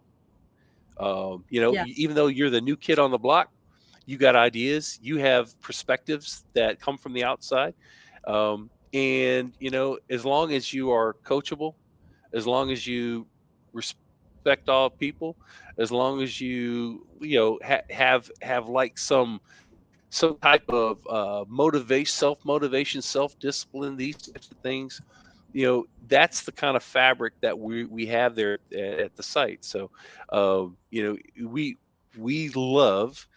[SPEAKER 1] Yeah.
[SPEAKER 2] Even though you're the new kid on the block, you got ideas, you have perspectives that come from the outside, and as long as you are coachable, as long as you respect all people, as long as have like some type of motivation, self discipline, these types of things. That's the kind of fabric that we have there at the site. So, we love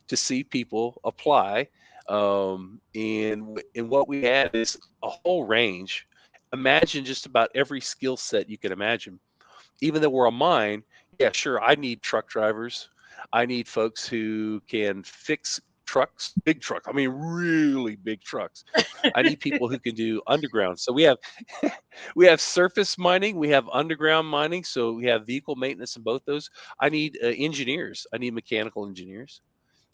[SPEAKER 2] to see people apply, and what we have is a whole range. Imagine just about every skill set you can imagine. Even though we're a mine, yeah, sure, I need truck drivers. I need folks who can fix trucks, big truck. I mean, really big trucks. I need people who can do underground. So we have we have surface mining, we have underground mining. So we have vehicle maintenance in both those. I need engineers. I need mechanical engineers.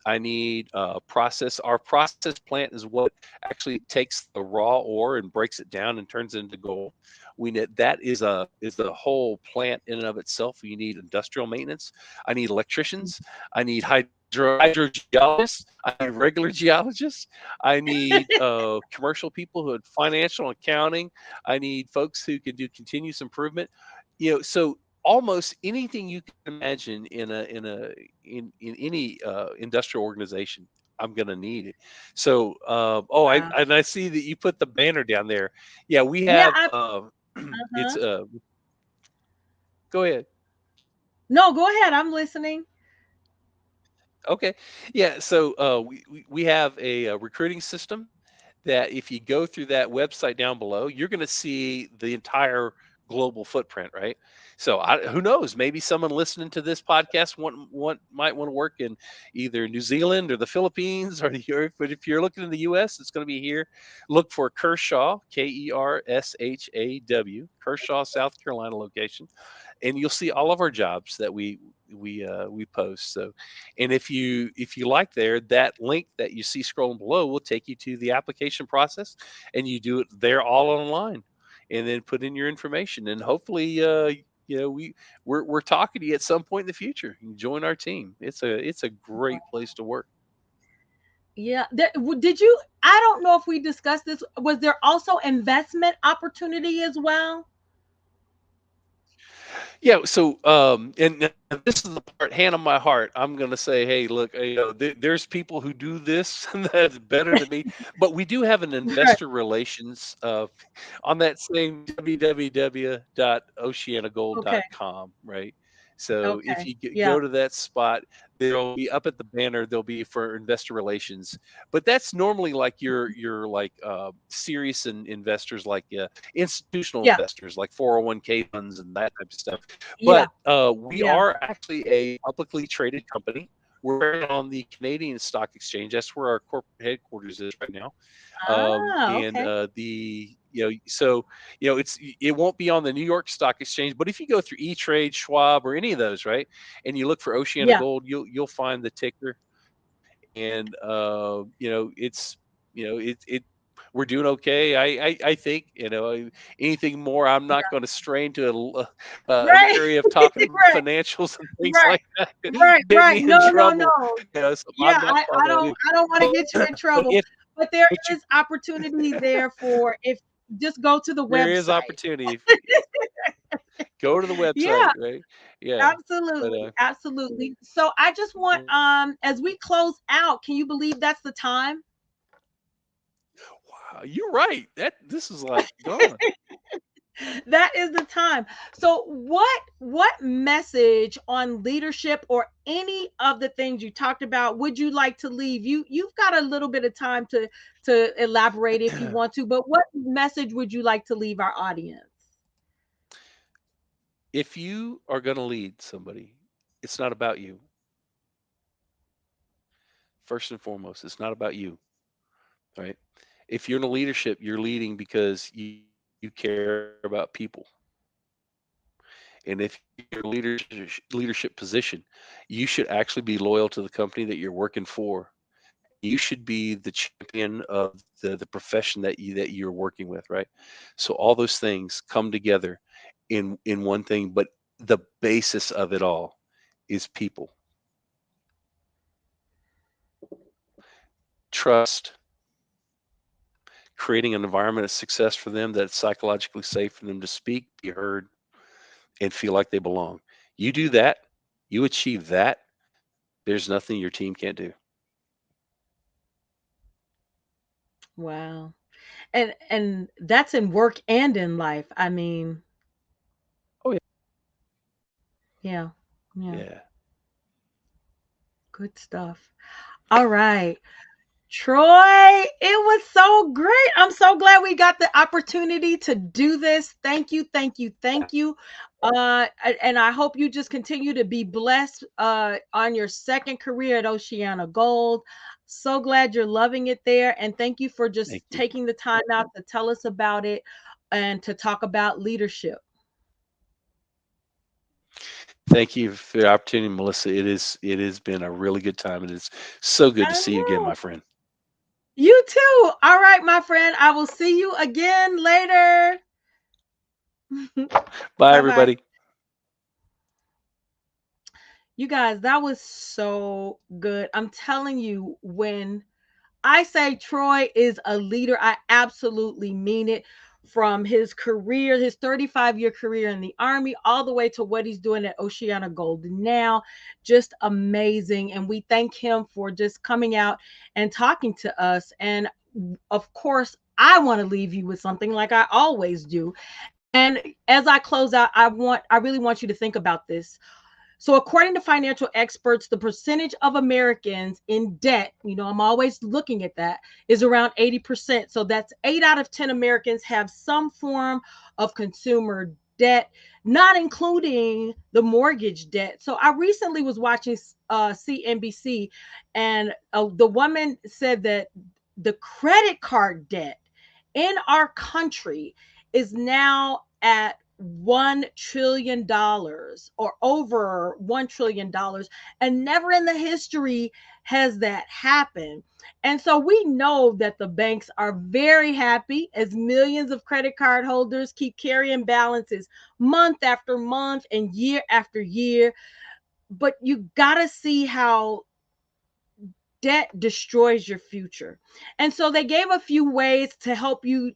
[SPEAKER 2] I need process. Our process plant is what actually takes the raw ore and breaks it down and turns it into gold. We need that is a whole plant in and of itself. You need industrial maintenance. I need electricians. I need hydrogeologists. I need regular geologists. I need commercial people who had financial accounting. I need folks who can do continuous improvement. So almost anything you can imagine in any industrial organization, I'm going to need it. So oh, I
[SPEAKER 1] Wow.
[SPEAKER 2] and I see that you put the banner down there. Yeah, we
[SPEAKER 1] Yeah.
[SPEAKER 2] have
[SPEAKER 1] Uh-huh.
[SPEAKER 2] it's go ahead.
[SPEAKER 1] No, go ahead. I'm listening.
[SPEAKER 2] Okay. Yeah. So we have a recruiting system that if you go through that website down below, you're going to see the entire global footprint, right? So who knows? Maybe someone listening to this podcast might want to work in either New Zealand or the Philippines or the Europe. But if you're looking in the U.S., it's going to be here. Look for Kershaw, Kershaw, Kershaw, South Carolina location, and you'll see all of our jobs that we post. So, and if you like there, that link that you see scrolling below will take you to the application process, and you do it there all online, and then put in your information, and hopefully, we're talking to you at some point in the future. You can join our team. It's a great place to work.
[SPEAKER 1] Yeah. Did you? I don't know if we discussed this. Was there also investment opportunity as well?
[SPEAKER 2] Yeah, so and now this is the part, hand on my heart. I'm gonna say, hey, look, there's people who do this that's better than me, but we do have an
[SPEAKER 1] Right.
[SPEAKER 2] investor relations on that same
[SPEAKER 1] Okay.
[SPEAKER 2] www.oceanagold.com, right? So if
[SPEAKER 1] Okay.
[SPEAKER 2] you
[SPEAKER 1] Yeah.
[SPEAKER 2] go to that spot, there'll be up at the banner. There'll be for investor relations, but that's normally like your like serious investors, like institutional
[SPEAKER 1] Yeah.
[SPEAKER 2] investors, like 401k funds and that type of stuff.
[SPEAKER 1] Yeah.
[SPEAKER 2] But we
[SPEAKER 1] Yeah.
[SPEAKER 2] are actually a publicly traded company. We're traded on the Canadian Stock Exchange. That's where our corporate headquarters is right now.
[SPEAKER 1] Ah.
[SPEAKER 2] And
[SPEAKER 1] Okay.
[SPEAKER 2] it won't be on the New York Stock Exchange, but if you go through E Trade, Schwab, or any of those, right, and you look for Oceana
[SPEAKER 1] Yeah.
[SPEAKER 2] Gold, you'll find the ticker, and we're doing okay. I think anything more, I'm not going to strain to an
[SPEAKER 1] Right.
[SPEAKER 2] area of talking about
[SPEAKER 1] Right.
[SPEAKER 2] financials and things
[SPEAKER 1] Right.
[SPEAKER 2] like that.
[SPEAKER 1] Right.
[SPEAKER 2] Get
[SPEAKER 1] Right.
[SPEAKER 2] me in
[SPEAKER 1] No. No.
[SPEAKER 2] trouble.
[SPEAKER 1] No.
[SPEAKER 2] So
[SPEAKER 1] Yeah.
[SPEAKER 2] I'm not
[SPEAKER 1] I.
[SPEAKER 2] trying
[SPEAKER 1] I
[SPEAKER 2] to
[SPEAKER 1] don't.
[SPEAKER 2] do.
[SPEAKER 1] I don't want to get you in
[SPEAKER 2] But
[SPEAKER 1] trouble.
[SPEAKER 2] if
[SPEAKER 1] But there
[SPEAKER 2] but you
[SPEAKER 1] is opportunity there for if just go to the
[SPEAKER 2] there is
[SPEAKER 1] website.
[SPEAKER 2] opportunity. Go to the
[SPEAKER 1] Yeah.
[SPEAKER 2] website, right? Yeah. But
[SPEAKER 1] Absolutely. Absolutely. So I just want as we close out, can you believe that's the time?
[SPEAKER 2] wow, you're right. This is like gone.
[SPEAKER 1] That is the time. So what message on leadership or any of the things you talked about would you like to leave? You've got a little bit of time to elaborate if you want to, but what message would you like to leave our audience?
[SPEAKER 2] If you are going to lead somebody, it's not about you. First and foremost, it's not about you, right? If you're in a leadership, you're leading because you care about people. And if you're in a leadership position, you should actually be loyal to the company that you're working for, and you should be the champion of the profession that you're working with, right? So all those things come together in one thing, but the basis of it all is people, trust, creating an environment of success for them that's psychologically safe for them to speak, be heard, and feel like they belong. You do that, you achieve that, there's nothing your team can't do.
[SPEAKER 1] Wow. And that's in work and in life. I mean,
[SPEAKER 2] Oh,
[SPEAKER 1] yeah. Yeah.
[SPEAKER 2] yeah.
[SPEAKER 1] Good stuff. All right. Troy, it was so great. I'm so glad we got the opportunity to do this. Thank you, thank you, thank you. And I hope you just continue to be blessed on your second career at Oceana Gold. So glad you're loving it there. And thank you for just
[SPEAKER 2] Thank you.
[SPEAKER 1] taking the time out to tell us about it and to talk about leadership.
[SPEAKER 2] Thank you for the opportunity, Melissa. It has been a really good time, and it's so good to
[SPEAKER 1] I
[SPEAKER 2] see you again,
[SPEAKER 1] know.
[SPEAKER 2] my friend.
[SPEAKER 1] You too. All right, my friend. I will see you again later.
[SPEAKER 2] Bye,
[SPEAKER 1] Bye bye.
[SPEAKER 2] everybody.
[SPEAKER 1] You guys, that was so good. I'm telling you, when I say Troy is a leader, I absolutely mean it. From his career, his 35-year career in the Army, all the way to what he's doing at Oceana Gold now, just amazing. And we thank him for just coming out and talking to us. And of course, I want to leave you with something like I always do. And as I close out, I really want you to think about this. So, according to financial experts, the percentage of Americans in debt, I'm always looking at that, is around 80%. So, that's 8 out of 10 Americans have some form of consumer debt, not including the mortgage debt. So, I recently was watching CNBC, and the woman said that the credit card debt in our country is now at $1 trillion, or over $1 trillion, and never in the history has that happened. And so we know that the banks are very happy as millions of credit card holders keep carrying balances month after month and year after year. But you got to see how debt destroys your future. And so they gave a few ways to help you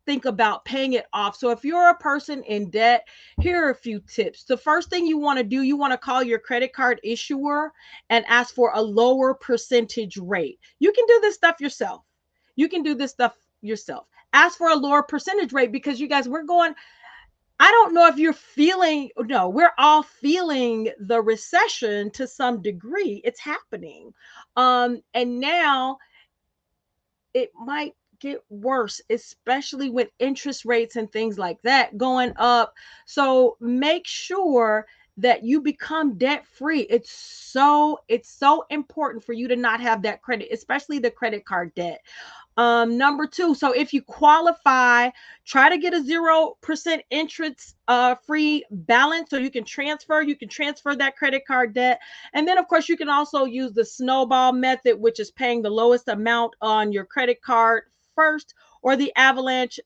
[SPEAKER 1] think about paying it off. So if you're a person in debt, here are a few tips. The first thing you want to do, you want to call your credit card issuer and ask for a lower percentage rate. You can do this stuff yourself. You can do this stuff yourself. Ask for a lower percentage rate, because you guys, we're going, I don't know if you're feeling, no, we're all feeling the recession to some degree. It's happening. And now it might get worse, especially with interest rates and things like that going up. So make sure that you become debt free. It's so important for you to not have that credit, especially the credit card debt. Number two, so if you qualify, try to get a 0% interest free balance so you can transfer that credit card debt. And then of course you can also use the snowball method, which is paying the lowest amount on your credit card first, or the avalanche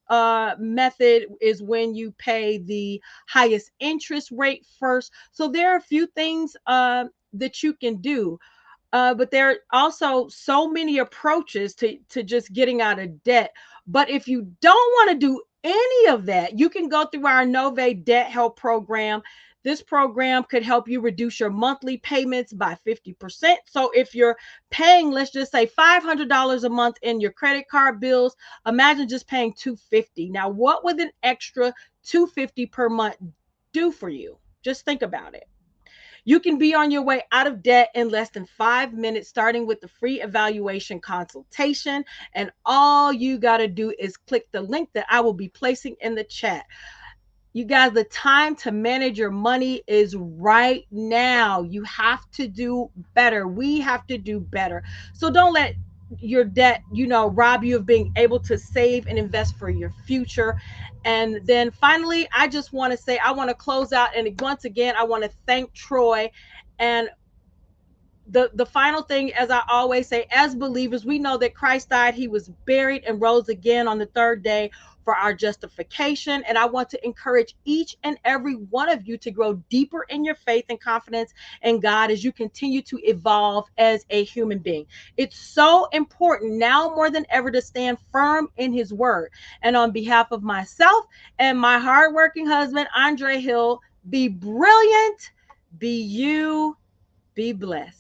[SPEAKER 1] method is when you pay the highest interest rate first. So there are a few things that you can do. But there are also so many approaches to just getting out of debt. But if you don't want to do any of that, you can go through our Nove Debt Help Program. This program could help you reduce your monthly payments by 50%. So if you're paying, let's just say $500 a month in your credit card bills, imagine just paying $250. Now, what would an extra $250 per month do for you? Just think about it. You can be on your way out of debt in less than 5 minutes, starting with the free evaluation consultation. And all you got to do is click the link that I will be placing in the chat. You guys, the time to manage your money is right now. You have to do better. We have to do better. So don't let your debt, rob you of being able to save and invest for your future. And then finally, I just want to say, I want to close out. And once again, I want to thank Troy. And the final thing, as I always say, as believers, we know that Christ died, he was buried, and rose again on the third day for our justification. And I want to encourage each and every one of you to grow deeper in your faith and confidence in God as you continue to evolve as a human being. It's so important now more than ever to stand firm in his word. And on behalf of myself and my hardworking husband, Andre Hill, be brilliant, be you, be blessed.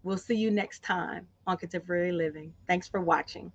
[SPEAKER 1] We'll see you next time on Contemporary Living. Thanks for watching.